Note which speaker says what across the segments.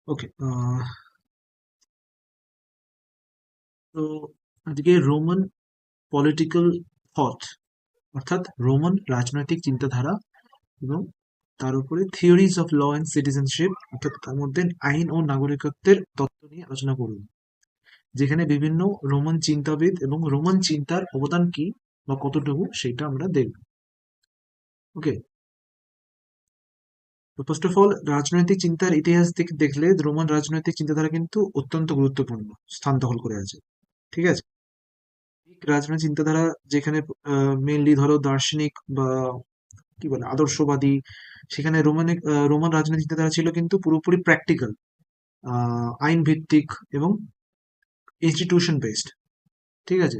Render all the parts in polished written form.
Speaker 1: ওকে। তো আজকে Roman political thought, অর্থাৎ রোমান রাজনৈতিক চিন্তাধারা এবং তার উপরে theories of law and citizenship, অর্থাৎ তার মধ্যে আইন ও নাগরিকত্বের তত্ত্ব নিয়ে আলোচনা করুন, যেখানে বিভিন্ন রোমান চিন্তাবিদ এবং রোমান চিন্তার অবদান কি বা কতটুকু সেটা আমরা দেখব। ওকে। তো ফার্স্ট অফ অল, রাজনৈতিক চিন্তার ইতিহাস থেকে দেখলে রোমান রাজনৈতিক চিন্তাধারা কিন্তু অত্যন্ত গুরুত্বপূর্ণ স্থান দখল করে আছে। ঠিক আছে। গ্রিক রাজনৈতিক চিন্তাধারা, যেখানে মেনলি ধরো দার্শনিক বা কি বলে আদর্শবাদী, সেখানে রোমান রাজনৈতিক চিন্তাধারা ছিল কিন্তু পুরোপুরি প্র্যাকটিক্যাল, আইন ভিত্তিক এবং ইনস্টিটিউশন বেসড। ঠিক আছে।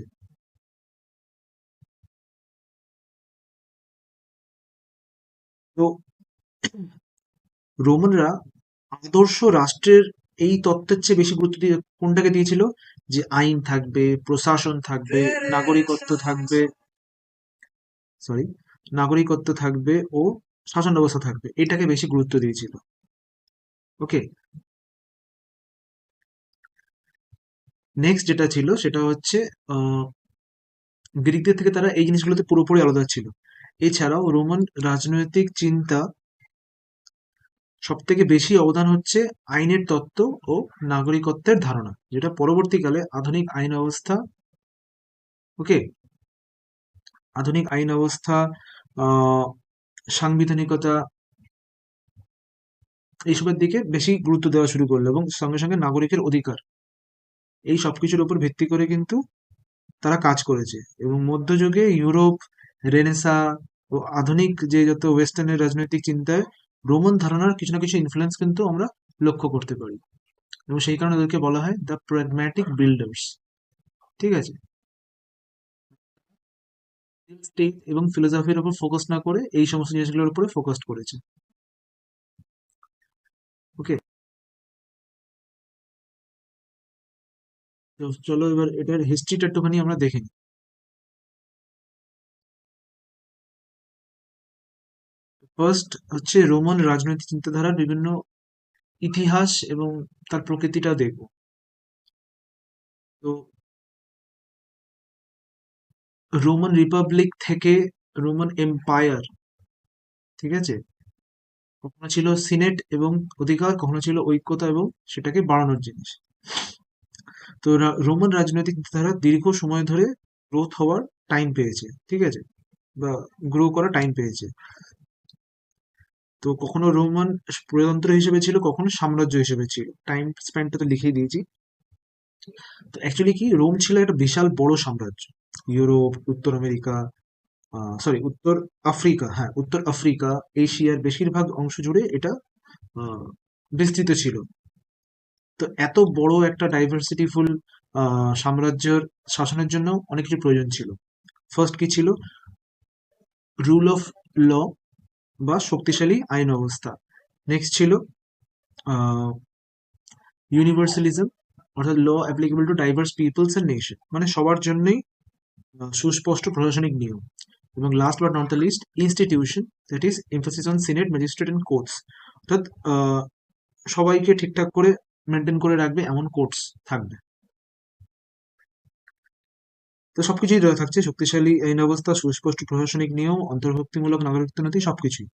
Speaker 1: তো রোমানরা আদর্শ রাষ্ট্রের এই তত্ত্বের চেয়ে বেশি গুরুত্ব দিয়ে কোনটাকে দিয়েছিল, যে আইন থাকবে, প্রশাসন থাকবে, নাগরিকত্ব থাকবে, সরি, নাগরিকত্ব থাকবে ও শাসন ব্যবস্থা থাকবে, এটাকে বেশি গুরুত্ব দিয়েছিল। ওকে। নেক্সট যেটা ছিল সেটা হচ্ছে আহ, গ্রিকদের থেকে তারা এই জিনিসগুলোতে পুরোপুরি আলাদা ছিল। এছাড়াও রোমান রাজনৈতিক চিন্তা সব থেকে বেশি অবদান হচ্ছে আইনের তত্ত্ব ও নাগরিকত্বের ধারণা, যেটা পরবর্তীকালে আধুনিক আইন ব্যবস্থা, ওকে, আধুনিক আইন ব্যবস্থা, আহ সাংবিধানিকতা, এইসবের দিকে বেশি গুরুত্ব দেওয়া শুরু করলো, এবং সঙ্গে সঙ্গে নাগরিকের অধিকার, এই সবকিছুর উপর ভিত্তি করে কিন্তু তারা কাজ করেছে। এবং মধ্যযুগে ইউরোপ, রেনেসা ও আধুনিক যে যত ওয়েস্টার্নের রাজনৈতিক চিন্তায় রোমান ধারণার কিছু না কিছু ইনফ্লুয়েন্স কিন্তু আমরা লক্ষ্য করতে পারি, এবং সেই কারণে ওদেরকে বলা হয় দ্য প্র্যাগম্যাটিক বিল্ডার্স। ঠিক আছে। স্টেট এবং ফিলোসফির উপর ফোকাস না করে এই সমস্ত জিনিসগুলোর উপরে ফোকাস করেছে। ওকে। তো চলো এবার এটার হিস্ট্রিটা একটুখানি আমরা দেখে নিই। ফার্স্ট হচ্ছে রোমান রাজনৈতিক চিন্তাধারার বিভিন্ন ইতিহাস এবং তার প্রকৃতিটা দেখবো। তো রোমান রিপাবলিক থেকে রোমান এম্পায়ার, ঠিক আছে, কখনো ছিল সিনেট এবং অধিকার, কখনো ছিল ঐক্যতা এবং সেটাকে বাড়ানোর জিনিস। তো রোমান রাজনৈতিক ধারা দীর্ঘ সময় ধরে গ্রোথ হওয়ার টাইম পেয়েছে, ঠিক আছে, বা গ্রো করার টাইম পেয়েছে। তো কখনো রোমান প্রজাতন্ত্র হিসেবে ছিল, কখনো সাম্রাজ্য হিসেবে ছিল, টাইম স্প্যানটা তো লিখেই দিয়েছি। তো অ্যাকচুয়ালি কি, রোম ছিল একটা বিশাল বড় সাম্রাজ্য। ইউরোপ, উত্তর আমেরিকা, সরি উত্তর আফ্রিকা, হ্যাঁ উত্তর আফ্রিকা, এশিয়ার বেশিরভাগ অংশ জুড়ে এটা আহ, বিস্তৃত ছিল। তো এত বড় একটা ডাইভার্সিটিফুল সাম্রাজ্যের শাসনের জন্য অনেক কিছু প্রয়োজন ছিল। ফার্স্ট কি ছিল? রুল অফ ল বা শক্তিশালী আইন ব্যবস্থা। নেক্সট ছিল ইউনিভার্সালিজম, অর্থাৎ law applicable to diverse peoples and nation, মানে সবার জন্যই সুস্পষ্ট প্রশাসনিক নিয়ম। এবং last but not the least, institution, that is emphasis on senate, magistrate and courts, অর্থাৎ সবাইকে ঠিকঠাক করে মেনটেন করে রাখবে এমন কোর্টস থাকবে। তো সবকিছুই দেওয়া থাকছে, শক্তিশালী আইন ব্যবস্থা, সুস্পষ্ট প্রশাসনিক নিয়ম, অন্তর্ভুক্তিমূলক নাগরিকত্ব নীতি, সবকিছুই।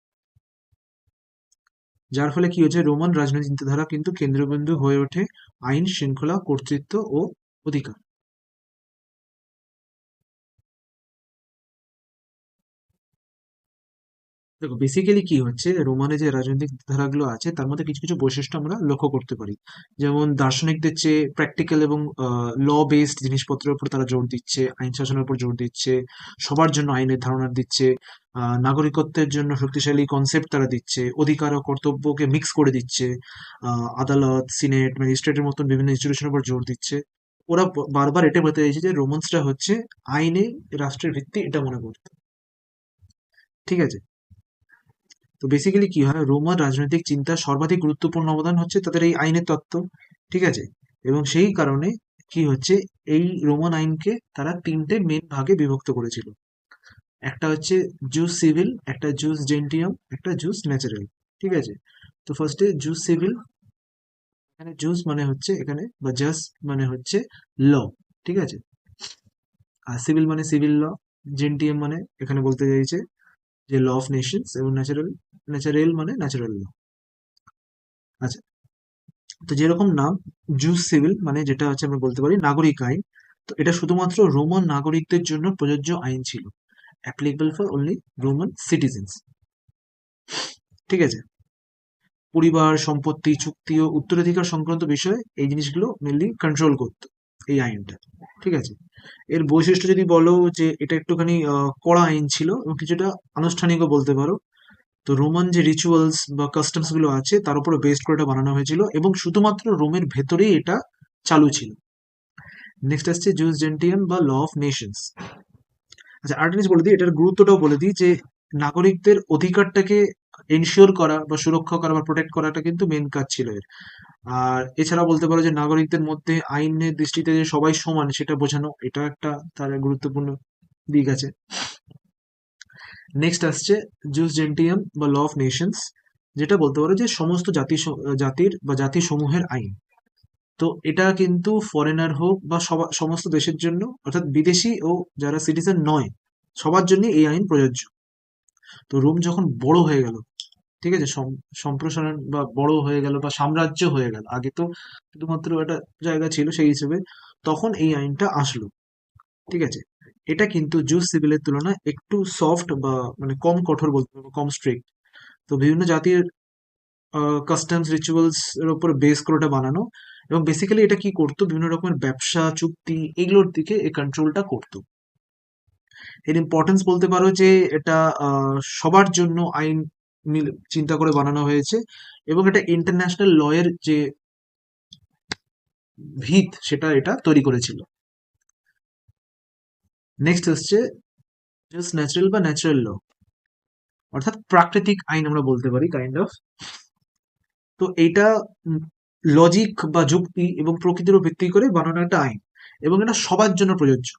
Speaker 1: যার ফলে কি হচ্ছে, রোমান রাজনৈতিক চিন্তাধারা কিন্তু কেন্দ্রবিন্দু হয়ে ওঠে আইন শৃঙ্খলা, কর্তৃত্ব ও অধিকার। দেখো বেসিক্যালি কি হচ্ছে, রোমানে যে রাজনৈতিক ধারাগুলো আছে তার মধ্যে কিছু কিছু বৈশিষ্ট্য আমরা লক্ষ্য করতে পারি। যেমন দার্শনিকদের চেয়ে প্র্যাকটিক্যাল এবং ল বেসড জিনিসপত্রের উপর তারা জোর দিচ্ছে, আইন শাসনের উপর জোর দিচ্ছে, সবার জন্য আইনের ধারণা দিচ্ছে, নাগরিকত্বের জন্য শক্তিশালী কনসেপ্ট তারা দিচ্ছে, অধিকার ও কর্তব্যকে মিক্স করে দিচ্ছে, আদালত, সিনেট, ম্যাজিস্ট্রেটের মতন বিভিন্ন ইনস্টিটিউশনের উপর জোর দিচ্ছে। ওরা বারবার এটা বলতে চাইছে যে রোমান্সটা হচ্ছে আইনে রাষ্ট্রের ভিত্তি, এটা মনে করতো। ঠিক আছে। তো বেসিক্যালি কি হয়, রোমান রাজনৈতিক চিন্তার সর্বাধিক গুরুত্বপূর্ণ অবদান হচ্ছে তাদের এই আইনের তত্ত্ব। ঠিক আছে। এবং সেই কারণে কি হচ্ছে, এই রোমান আইনকে তারা তিনটে মেন ভাগে বিভক্ত করেছিল। একটা হচ্ছে জুস সিভিল, একটা জুস জেন্টিয়াম, একটা জুস ন্যাচারাল। ঠিক আছে। তো ফার্স্টে জুস সিভিল, এখানে জুস মানে হচ্ছে এখানে, বা জাস মানে হচ্ছে ল, ঠিক আছে। আর সিভিল মানে সিভিল ল, জেন্টিয়াম মানে এখানে বলতে চাইছে যে ল অফ নেশনস, এবং ন্যাচারাল মানে ন্যাচারাল ল। আচ্ছা, তো যেরকম নাম, জুস সিভিল মানে যেটা হচ্ছে আমরা বলতে পারি নাগরিক আইন, তো এটা শুধুমাত্র রোমান নাগরিকদের জন্য প্রযোজ্য আইন ছিল, applicable for only Roman citizens, ঠিক আছে। পরিবার, সম্পত্তি, চুক্তি ও উত্তরাধিকার সংক্রান্ত বিষয়ে এই জিনিসগুলো মেনলি কন্ট্রোল করতো এই আইনটা, ঠিক আছে। এর বৈশিষ্ট্য যদি বলো যে এটা একটুখানি কড়া আইন ছিল এবং কিছুটা আনুষ্ঠানিকও বলতে পারো। তো রোমান যে রিচুয়ালস বা কাস্টমস গুলো আছে তার উপরে বেস্ড করে এটা বানানো হয়েছিল, এবং শুধুমাত্র রোমের ভেতরেই এটা চালু ছিল। নেক্সট আসছে জুস জেন্টিয়াম বা ল অফ নেশনস। আচ্ছা, আরেকটা জিনিস বলে দিই, এটার গুরুত্বটাও বলে দিই, যে নাগরিকদের অধিকারটাকে এনশিওর করা বা সুরক্ষা করা বা প্রোটেক্ট করাটা কিন্তু মেন কাজ ছিল এর। আর এছাড়া বলতে পারো যে নাগরিকদের মধ্যে আইনের দৃষ্টিতে যে সবাই সমান সেটা বোঝানো, এটা একটা তার গুরুত্বপূর্ণ দিক আছে। নেক্সট আসছে জুস জেন্টিয়াম বা ল অফ নেশনস, যেটা বলতে পারো যে সমস্ত জাতির বা জাতি সমূহের আইন। তো এটা কিন্তু ফরেনার হোক বা সমস্ত দেশের জন্য, অর্থাৎ বিদেশি ও যারা সিটিজেন নয়, সবার জন্য এই আইন প্রযোজ্য। তো রোম যখন বড় হয়ে গেল, ঠিক আছে, সম্প্রসারণ বা বড় হয়ে গেল বা সাম্রাজ্য হয়ে গেল, আগে তো শুধুমাত্র একটা জায়গা ছিল সেই হিসেবে, তখন এই আইনটা আসলো, ঠিক আছে। এটা কিন্তু জুস সিভিলের তুলনায় একটু সফট বা মানে কম কঠোর বলতে পারবো, কম স্ট্রিক্ট। তো বিভিন্ন জাতির কাস্টমস রিচুয়ালস এর উপর বেস করে ওটা বানানো, এবং বেসিক্যালি এটা কি করতো, বিভিন্ন রকমের ব্যবসা চুক্তি এগুলোর দিকে এই কন্ট্রোলটা করতো। এর ইম্পর্টেন্স বলতে পারো যে এটা সবার জন্য আইন চিন্তা করে বানানো হয়েছে, এবং এটা ইন্টারন্যাশনাল ল এর যে ভিত সেটা এটা তৈরি করেছিল। নেক্সট হচ্ছে জাস্ট ন্যাচারাল বা ন্যাচারাল ল, অর্থাৎ প্রাকৃতিক আইন আমরা বলতে পারি কাইন্ড অফ। তো এইটা লজিক বা যুক্তি এবং প্রকৃতির উপর ভিত্তি করে বানানো একটা আইন, এবং এটা সবার জন্য প্রযোজ্য।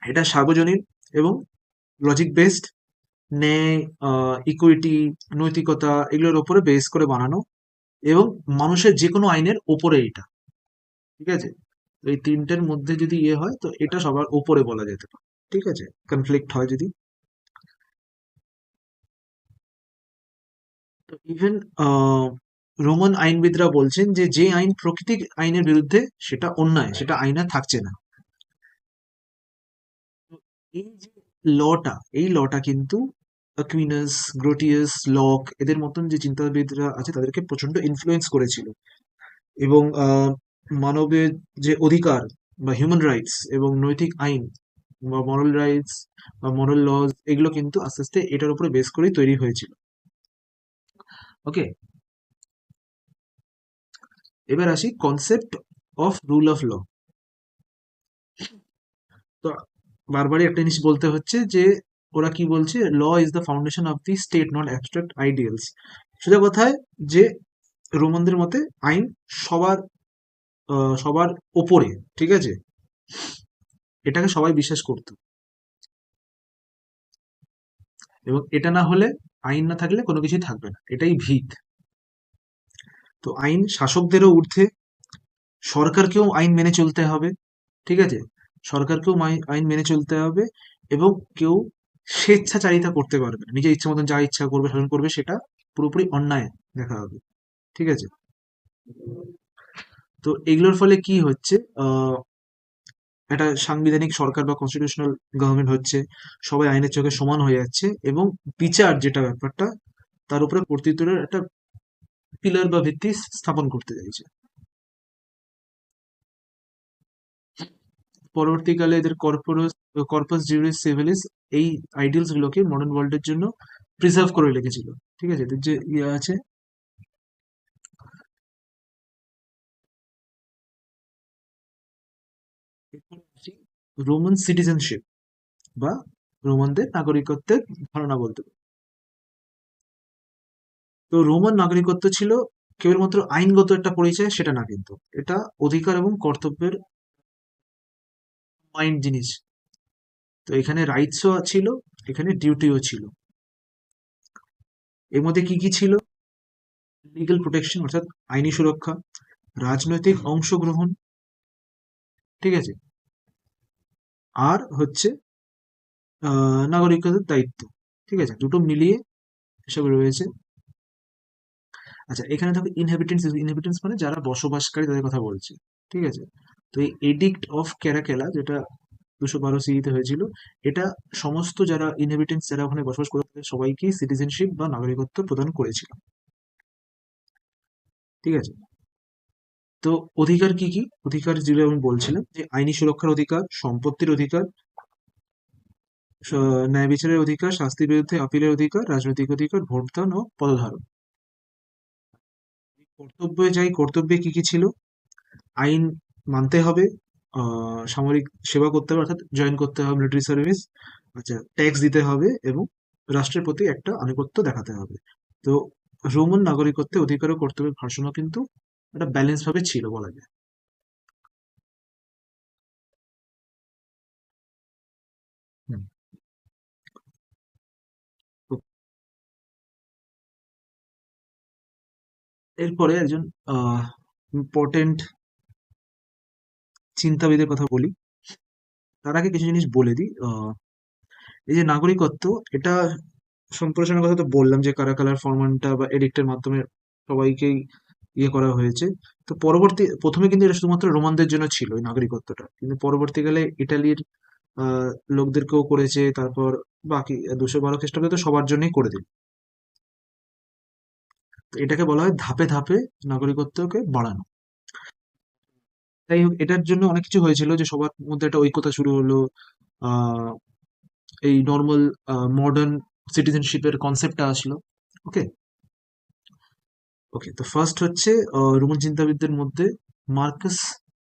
Speaker 1: এটা সার্বজনীন এবং লজিক বেসড, ন্যায়, ইকুইটি, নৈতিকতা এগুলোর উপরে বেস করে বানানো, এবং মানুষের যে কোনো আইনের ওপরে এটা, ঠিক আছে। তো এই তিনটের মধ্যে যদি ইয়ে হয় তো এটা সবার ওপরে বলা যেতে পারে, ঠিক আছে, কনফ্লিক্ট হয় যদি। তো ইভেন রোমান আইনবিদরা বলছেন যে যে আইন প্রকৃতিক আইনের বিরুদ্ধে সেটা অন্যায়, সেটা আইনে থাকছে না। তো এই যে লটা, এই লটা কিন্তু অ্যাকুইনাস, গ্রোটিয়াস, লক এদের মতন যে চিন্তাবিদরা আছে তাদেরকে প্রচন্ড ইনফ্লুয়েন্স করেছিল, এবং মানবের যে অধিকার বা হিউম্যান রাইটস এবং নৈতিক আইন বা মরাল রাইটস বা মরাল লজ এগুলো কিন্তু আস্তে আস্তে এটার উপরে বেস করেই তৈরি হয়েছিল। ওকে, এবার আসি concept of rule of law. তো বারবারই একটা জিনিস বলতে হচ্ছে যে ওরা কি বলছে, law is the foundation of the state, not abstract ideals. সোজা কথায় যে রোমানদের মতে আইন সবার সবার ওপরে, ঠিক আছে, এটাকে সবাই বিশ্বাস করতো, এবং এটা না হলে, আইন না থাকলে কোনো কিছুই থাকবে না, এটাই ভিত। তো আইন শাসকদেরও ঊর্ধ্বে, সরকারকেও আইন মেনে চলতে হবে, ঠিক আছে, সরকারকেও আইন মেনে চলতে হবে, এবং কেউ স্বেচ্ছাচারিতা করতে পারবে না, নিজের ইচ্ছা মতন যা ইচ্ছা করবে শাসন করবে, সেটা পুরোপুরি অন্যায় দেখা হবে, ঠিক আছে। তো এগুলোর ফলে কি হচ্ছে, একটা সাংবিধানিক সরকার বা কনস্টিটিউশনাল গভর্নমেন্ট হচ্ছে, সবাই আইনের চোখে সমান হয়ে যাচ্ছে, এবং বিচার যেটা ব্যাপারটা তার উপরে কর্তৃত্বের একটা পিলার বা ভিত্তি স্থাপন করতে চাইছে। পরবর্তীকালে এদের কর্পাস জিউরিস সিভিলিস এই আইডিয়ালস গুলোকে মডার্ন ওয়ার্ল্ডের জন্য প্রিজার্ভ করে রেখেছিল, ঠিক আছে। এদের যে ইয়ে আছে, রোমান সিটিজেনশিপ বা রোমানদের নাগরিকত্বের ধারণা বলতে পারি। তো রোমান নাগরিকত্ব ছিল কেবলমাত্র আইনগত একটা পরিচয় সেটা না, কিন্তু এটা অধিকার এবং কর্তব্যের মাইন্ড জিনিস। তো এখানে রাইটসও ছিল, এখানে ডিউটিও ছিল। এর মধ্যে কি কি ছিল, লিগ্যাল প্রোটেকশন অর্থাৎ আইনি সুরক্ষা, রাজনৈতিক অংশগ্রহণ, ঠিক আছে, আর হচ্ছে নাগরিকদের দায়িত্ব, ঠিক আছে, দুটো মিলিয়ে এসব রয়েছে। আচ্ছা, এখানে দেখো ইনহেবিটেন্স, ইনহেবিটেন্স মানে যারা বসবাসকারী তাদের কথা বলছে, ঠিক আছে। তো এই এডিক্ট অফ ক্যারাকেলা, যেটা 212 সিইতে হয়েছিল, এটা সমস্ত যারা ইনহেবিটেন্স, যারা ওখানে বসবাস করে তাদের সবাইকেই সিটিজেনশিপ বা নাগরিকত্ব প্রদান করেছিল, ঠিক আছে। তো অধিকার কি কি? অধিকার যেগুলো আমি বলছিলাম, যে আইনি সুরক্ষার অধিকার, সম্পত্তির অধিকার, ন্যায় বিচারের অধিকার, শাস্তির বিরুদ্ধে আপিলের অধিকার, রাজনৈতিক অধিকার, ভোটদান ও পদধারণ। কর্তব্যে যাই, কর্তব্যে কি কি ছিল? আইন মানতে হবে, সামরিক সেবা করতে হবে অর্থাৎ জয়েন করতে হবে মিলিটারি সার্ভিস, আচ্ছা, ট্যাক্স দিতে হবে এবং রাষ্ট্রের প্রতি একটা আনুগত্য দেখাতে হবে। তো রোমান নাগরিকত্বে অধিকার ও কর্তব্যের ভারসাম্য কিন্তু একটা ব্যালেন্স ভাবে ছিল বলা যায়। হুম। তো এরপরে একজন ইম্পর্টেন্ট চিন্তাবিদের কথা বলি। তার আগে কিছু জিনিস বলে দিই। এই যে নাগরিকত্ব, এটা সম্প্রসারণের কথা তো বললাম, যে কারা কালার ফরমানটা বা এডিক্টের মাধ্যমে সবাইকেই ইয়ে করা হয়েছে। তো প্রথমে কিন্তু এটা শুধুমাত্র রোমানদের জন্য ছিল এই নাগরিকত্বটা, কিন্তু পরবর্তীকালে ইটালির লোকদেরকেও করেছে, তারপর বাকি 212 খ্রিস্টাব্দে তো সবার জন্যই করে দিল। তো এটাকে বলা হয় ধাপে ধাপে নাগরিকত্বকে বাড়ানো। তাই হোক, এটার জন্য অনেক কিছু হয়েছিল, যে সবার মধ্যে একটা ঐক্যতা শুরু হলো। আহ এই নর্মাল মডার্ন সিটিজেনশিপের কনসেপ্টটা আসলো। ওকে। ওকে, তো ফার্স্ট হচ্ছে রোমান চিন্তাবিদদের মধ্যে Marcus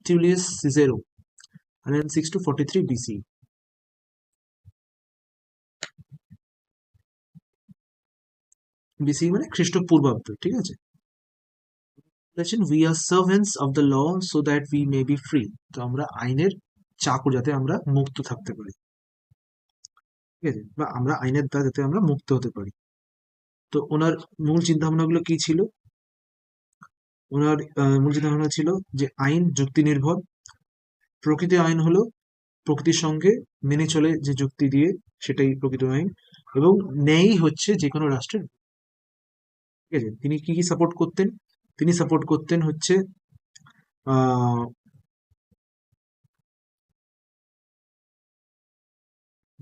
Speaker 1: Tullius Cicero, 106 to 43 BC। BC মানে খ্রিস্টপূর্বাব্দ, ঠিক আছে। বলেছেন, we are servants of the law so that we may be free. তো আমরা আইনের চাকর, যাতে আমরা মুক্ত থাকতে পারি, ঠিক আছে, বা আমরা আইনের দ্বারা যাতে আমরা মুক্ত হতে পারি। তো ওনার মূল চিন্তা ভাবনাগুলো কি ছিল? ওনার মূল চিন্তা ভাবনা ছিল যে আইন যুক্তি নির্ভর, প্রকৃতি আইন হলো প্রকৃতির সঙ্গে মেনে চলে যে যুক্তি দিয়ে, সেটাই প্রকৃত আইন, এবং ন্যায়ই হচ্ছে যে কোনো রাষ্ট্রের, ঠিক আছে। তিনি কি কি সাপোর্ট করতেন? তিনি সাপোর্ট করতেন হচ্ছে আহ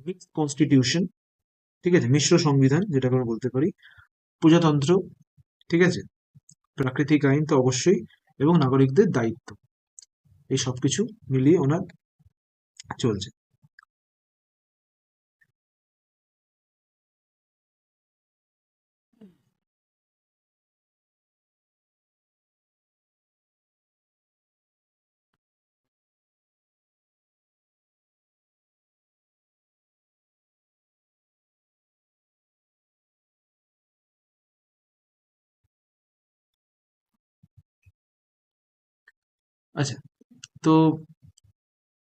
Speaker 1: মিক্সড কনস্টিটিউশন, ঠিক আছে, মিশ্র সংবিধান যেটাকে আমরা বলতে পারি, প্রজাতন্ত্র, ঠিক আছে, প্রাকৃতিক আইন তো অবশ্যই, এবং নাগরিকদের দায়িত্ব, এই সবকিছু মিলিয়ে ওনার চলছে। আচ্ছা, তো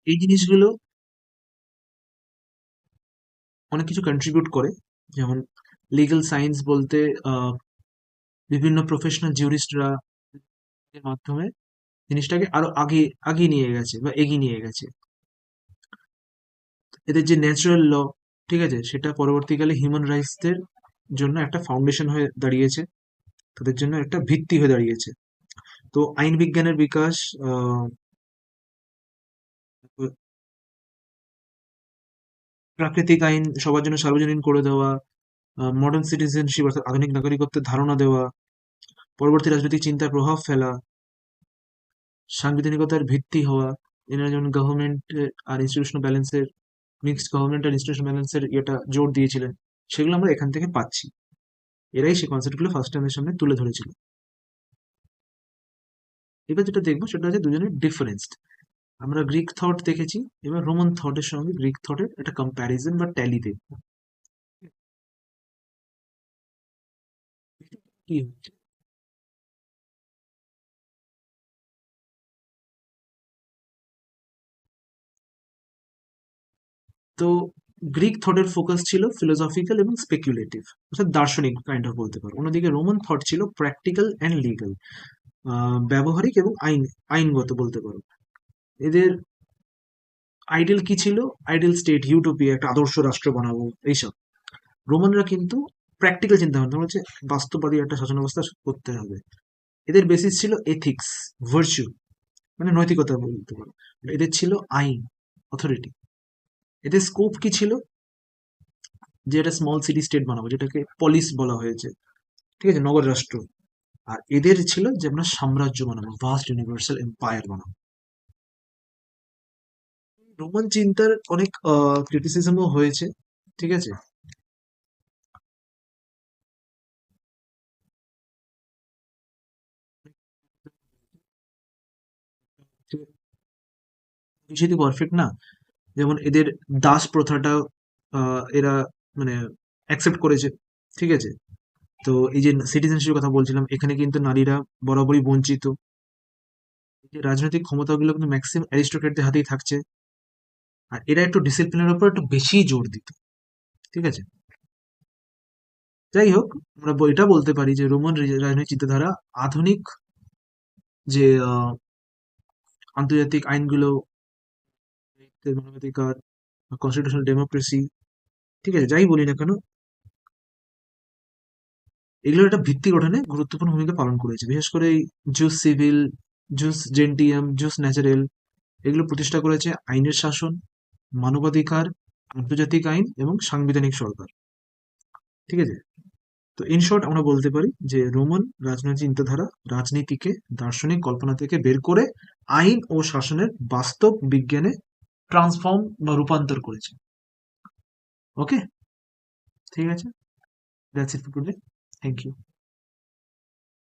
Speaker 1: এই জিনিসগুলো অনেক কিছু কন্ট্রিবিউট করে। যেমন লিগ্যাল সায়েন্স বলতে আহ, বিভিন্ন প্রফেশনাল জিউরিস্টরা এর মাধ্যমে জিনিসটাকে আরো আগে আগিয়ে নিয়ে গেছে বা এগিয়ে নিয়ে গেছে। এদের যে ন্যাচারাল ল, ঠিক আছে, সেটা পরবর্তীকালে হিউম্যান রাইটসদের জন্য একটা ফাউন্ডেশন হয়ে দাঁড়িয়েছে, তাদের জন্য একটা ভিত্তি হয়ে দাঁড়িয়েছে। তো আইন বিজ্ঞানের বিকাশ, আহ, প্রাকৃতিক আইন সবার জন্য সার্বজনীন করে দেওয়া, মডার্ন সিটিজেনশিপ অর্থাৎ আধুনিক নাগরিকত্বের ধারণা দেওয়া, পরবর্তী রাজনৈতিক চিন্তার প্রভাব ফেলা, সাংবিধানিকতার ভিত্তি হওয়া, এনারা যেমন গভর্নমেন্ট আর ইনস্টিটিউশনাল ব্যালেন্সের, মিক্সড গভর্নমেন্ট আর ইনস্টিটিউশনাল ব্যালেন্সের ইয়েটা জোর দিয়েছিলেন, সেগুলো আমরা এখান থেকে পাচ্ছি। এরাই সেই কনসেপ্টগুলো ফার্স্ট আমাদের সামনে তুলে ধরেছিল। এবার যেটা দেখবো সেটা হচ্ছে দুজনের ডিফারেন্স। আমরা গ্রিক থট দেখেছি, এবার রোমান থটের সঙ্গে গ্রিক থটের একটা কম্প্যারিজন বা ট্যালি দেখবো। কি হচ্ছে? তো গ্রিক থটের ফোকাস ছিল ফিলোসফিক্যাল এবং স্পেকুলেটিভ, অর্থাৎ দার্শনিক কাইন্ড অফ বলতে পারো। অন্যদিকে রোমান থট ছিল প্র্যাকটিক্যাল অ্যান্ড লিগাল, ব্যবহারিক এবং আইনগত বলতে পারো। এদের আইডিয়াল কি ছিল? আইডিয়াল স্টেট, ইউটোপিয়া, একটা আদর্শ রাষ্ট্র বানাবো, এইসব। রোমানরা কিন্তু প্র্যাকটিক্যাল চিন্তা ভাবনা হচ্ছে বাস্তববাদী একটা শাসন ব্যবস্থা করতে হবে। এদের বেসিস ছিল এথিক্স, ভার্চু, মানে নৈতিকতা বলতে পারো। এদের ছিল আইন, অথরিটি। এদের স্কোপ কি ছিল? যে একটা স্মল সিটি স্টেট বানাবো, যেটাকে পলিস বলা হয়েছে, ঠিক আছে, নগর রাষ্ট্র। আর এদের ছিল যে আমরা সাম্রাজ্য বানাবো, ভাস্ট ইউনিভার্সাল এম্পায়ার বানাবো। রোমান চিন্তার অনেক ক্রিটিসিজমও হয়েছে, ঠিক আছে। সেটি পারফেক্ট না। যেমন এদের দাস প্রথাটা এরা মানে অ্যাকসেপ্ট করেছে, ঠিক আছে। তো এই যে সিটিজেনশিপের কথা বলছিলাম, এখানে কিন্তু নারীরা বরাবরই বঞ্চিত। এই যে রাজনৈতিক ক্ষমতাগুলো কিন্তু ম্যাক্সিমাম অ্যারিস্টোক্রেটদের হাতেই থাকছে। আর এরা একটু ডিসিপ্লিনের উপর একটু বেশি জোর দিত, ঠিক আছে। যাই হোক, আমরা এটা বলতে পারি যে রোমান রাজনৈতিক চিন্তাধারা আধুনিক যে আন্তর্জাতিক আইনগুলো, মানবাধিকার, কনস্টিটিউশনাল ডেমোক্রেসি, ঠিক আছে, যাই বলি না কেন, এগুলোর একটা ভিত্তি গঠনে গুরুত্বপূর্ণ ভূমিকা পালন করেছে। বিশেষ করে এই জুস সিভিল, জুস জেন্টিয়াম, জুস ন্যাচারেল, এগুলো প্রতিষ্ঠা করেছে আইনের শাসন, মানবাধিকার, আন্তর্জাতিক আইন এবং সাংবিধানিক সরকার, ঠিক আছে। তো ইন শর্ট আমরা বলতে পারি যে রোমান রাজনৈতিক চিন্তাধারা রাজনীতিকে দার্শনিক কল্পনা থেকে বের করে আইন ও শাসনের বাস্তব বিজ্ঞানে ট্রান্সফর্ম বা রূপান্তর করেছে। ওকে, ঠিক আছে, that's it for today. Thank you.